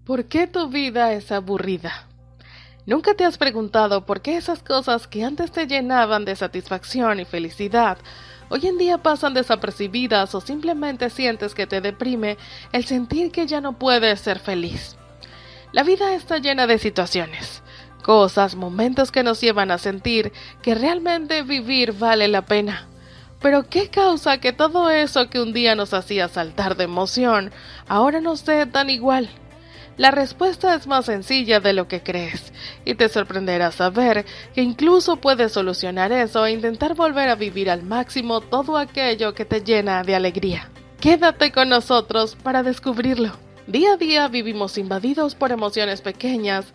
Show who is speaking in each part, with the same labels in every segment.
Speaker 1: ¿Por qué tu vida es aburrida? ¿Nunca te has preguntado por qué esas cosas que antes te llenaban de satisfacción y felicidad, hoy en día pasan desapercibidas o simplemente sientes que te deprime el sentir que ya no puedes ser feliz? La vida está llena de situaciones, cosas, momentos que nos llevan a sentir que realmente vivir vale la pena. Pero ¿qué causa que todo eso que un día nos hacía saltar de emoción, ahora nos sea tan igual? La respuesta es más sencilla de lo que crees, y te sorprenderá saber que incluso puedes solucionar eso e intentar volver a vivir al máximo todo aquello que te llena de alegría. Quédate con nosotros para descubrirlo. Día a día vivimos invadidos por emociones pequeñas,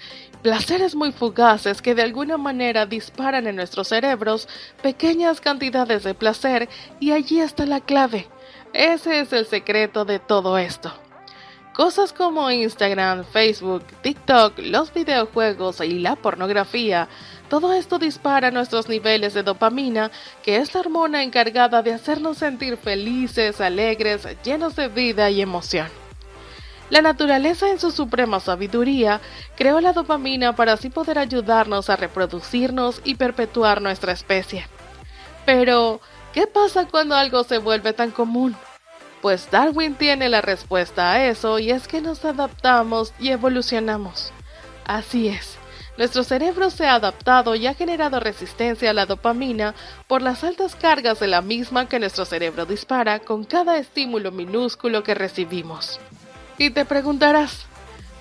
Speaker 1: placeres muy fugaces que de alguna manera disparan en nuestros cerebros pequeñas cantidades de placer, y allí está la clave. Ese es el secreto de todo esto. Cosas como Instagram, Facebook, TikTok, los videojuegos y la pornografía, todo esto dispara nuestros niveles de dopamina, que es la hormona encargada de hacernos sentir felices, alegres, llenos de vida y emoción. La naturaleza en su suprema sabiduría creó la dopamina para así poder ayudarnos a reproducirnos y perpetuar nuestra especie. Pero, ¿qué pasa cuando algo se vuelve tan común? Pues Darwin tiene la respuesta a eso, y es que nos adaptamos y evolucionamos. Así es, nuestro cerebro se ha adaptado y ha generado resistencia a la dopamina por las altas cargas de la misma que nuestro cerebro dispara con cada estímulo minúsculo que recibimos. Y te preguntarás,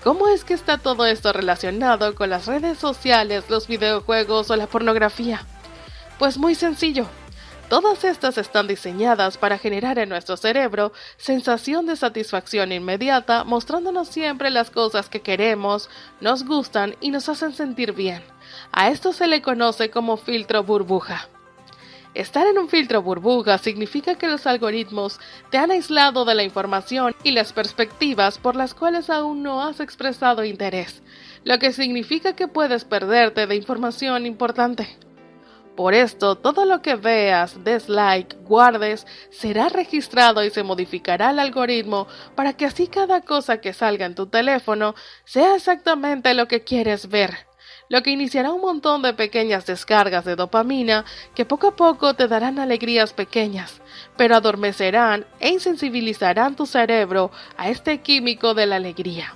Speaker 1: ¿cómo es que está todo esto relacionado con las redes sociales, los videojuegos o la pornografía? Pues muy sencillo. Todas estas están diseñadas para generar en nuestro cerebro sensación de satisfacción inmediata, mostrándonos siempre las cosas que queremos, nos gustan y nos hacen sentir bien. A esto se le conoce como filtro burbuja. Estar en un filtro burbuja significa que los algoritmos te han aislado de la información y las perspectivas por las cuales aún no has expresado interés, lo que significa que puedes perderte de información importante. Por esto, todo lo que veas, des like, guardes, será registrado y se modificará el algoritmo para que así cada cosa que salga en tu teléfono sea exactamente lo que quieres ver, lo que iniciará un montón de pequeñas descargas de dopamina que poco a poco te darán alegrías pequeñas, pero adormecerán e insensibilizarán tu cerebro a este químico de la alegría.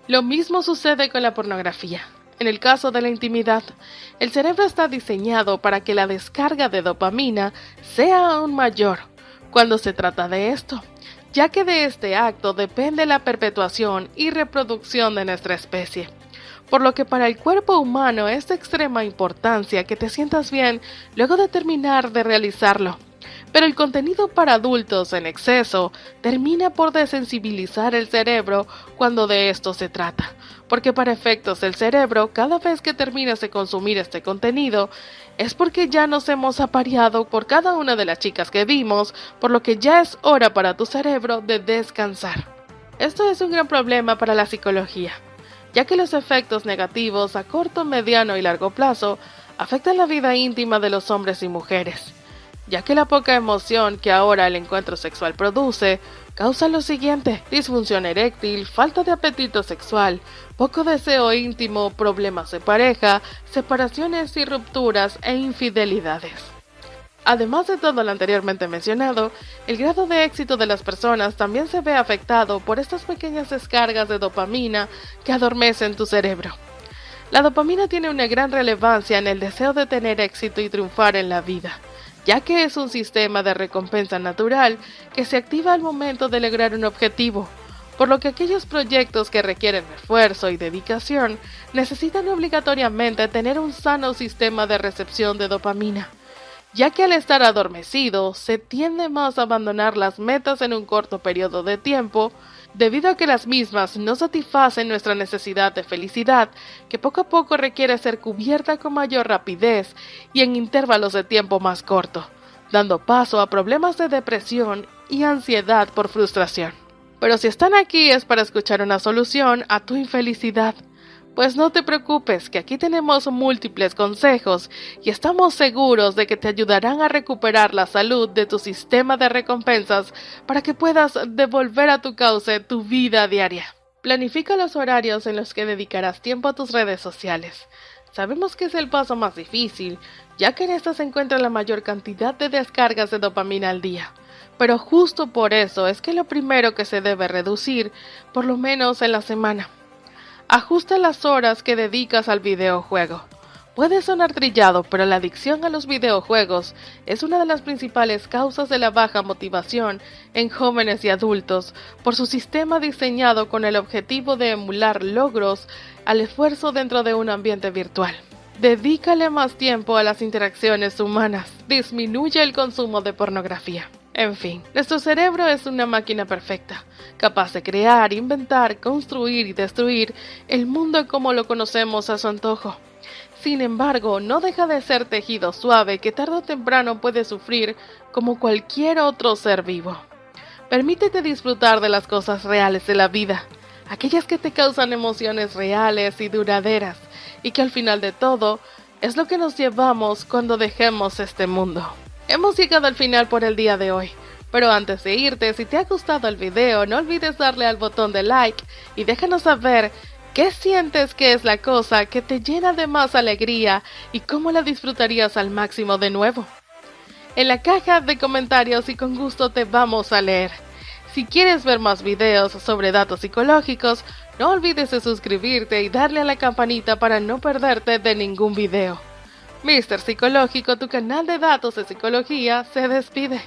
Speaker 1: Lo mismo sucede con la pornografía. En el caso de la intimidad, el cerebro está diseñado para que la descarga de dopamina sea aún mayor cuando se trata de esto, ya que de este acto depende la perpetuación y reproducción de nuestra especie. Por lo que para el cuerpo humano es de extrema importancia que te sientas bien luego de terminar de realizarlo. Pero el contenido para adultos en exceso termina por desensibilizar el cerebro cuando de esto se trata, porque para efectos del cerebro, cada vez que terminas de consumir este contenido, es porque ya nos hemos apareado por cada una de las chicas que vimos, por lo que ya es hora para tu cerebro de descansar. Esto es un gran problema para la psicología, ya que los efectos negativos a corto, mediano y largo plazo afectan la vida íntima de los hombres y mujeres, ya que la poca emoción que ahora el encuentro sexual produce causa lo siguiente: disfunción eréctil, falta de apetito sexual, poco deseo íntimo, problemas de pareja, separaciones y rupturas e infidelidades. Además de todo lo anteriormente mencionado, el grado de éxito de las personas también se ve afectado por estas pequeñas descargas de dopamina que adormecen tu cerebro. La dopamina tiene una gran relevancia en el deseo de tener éxito y triunfar en la vida, ya que es un sistema de recompensa natural que se activa al momento de lograr un objetivo, por lo que aquellos proyectos que requieren esfuerzo y dedicación necesitan obligatoriamente tener un sano sistema de recepción de dopamina, ya que al estar adormecido se tiende más a abandonar las metas en un corto periodo de tiempo, debido a que las mismas no satisfacen nuestra necesidad de felicidad, que poco a poco requiere ser cubierta con mayor rapidez y en intervalos de tiempo más corto, dando paso a problemas de depresión y ansiedad por frustración. Pero si están aquí es para escuchar una solución a tu infelicidad. Pues no te preocupes, que aquí tenemos múltiples consejos y estamos seguros de que te ayudarán a recuperar la salud de tu sistema de recompensas para que puedas devolver a tu cauce tu vida diaria. Planifica los horarios en los que dedicarás tiempo a tus redes sociales. Sabemos que es el paso más difícil, ya que en esta se encuentra la mayor cantidad de descargas de dopamina al día. Pero justo por eso es que lo primero que se debe reducir, por lo menos en la semana. Ajusta las horas que dedicas al videojuego. Puede sonar trillado, pero la adicción a los videojuegos es una de las principales causas de la baja motivación en jóvenes y adultos, por su sistema diseñado con el objetivo de emular logros al esfuerzo dentro de un ambiente virtual. Dedícale más tiempo a las interacciones humanas, disminuye el consumo de pornografía. En fin, nuestro cerebro es una máquina perfecta, capaz de crear, inventar, construir y destruir el mundo como lo conocemos a su antojo. Sin embargo, no deja de ser tejido suave que tarde o temprano puede sufrir como cualquier otro ser vivo. Permítete disfrutar de las cosas reales de la vida, aquellas que te causan emociones reales y duraderas, y que al final de todo es lo que nos llevamos cuando dejemos este mundo. Hemos llegado al final por el día de hoy, pero antes de irte, si te ha gustado el video, no olvides darle al botón de like y déjanos saber qué sientes que es la cosa que te llena de más alegría y cómo la disfrutarías al máximo de nuevo. En la caja de comentarios y con gusto te vamos a leer. Si quieres ver más videos sobre datos psicológicos, no olvides de suscribirte y darle a la campanita para no perderte de ningún video. Mr. Psicológico, tu canal de datos de psicología, se despide.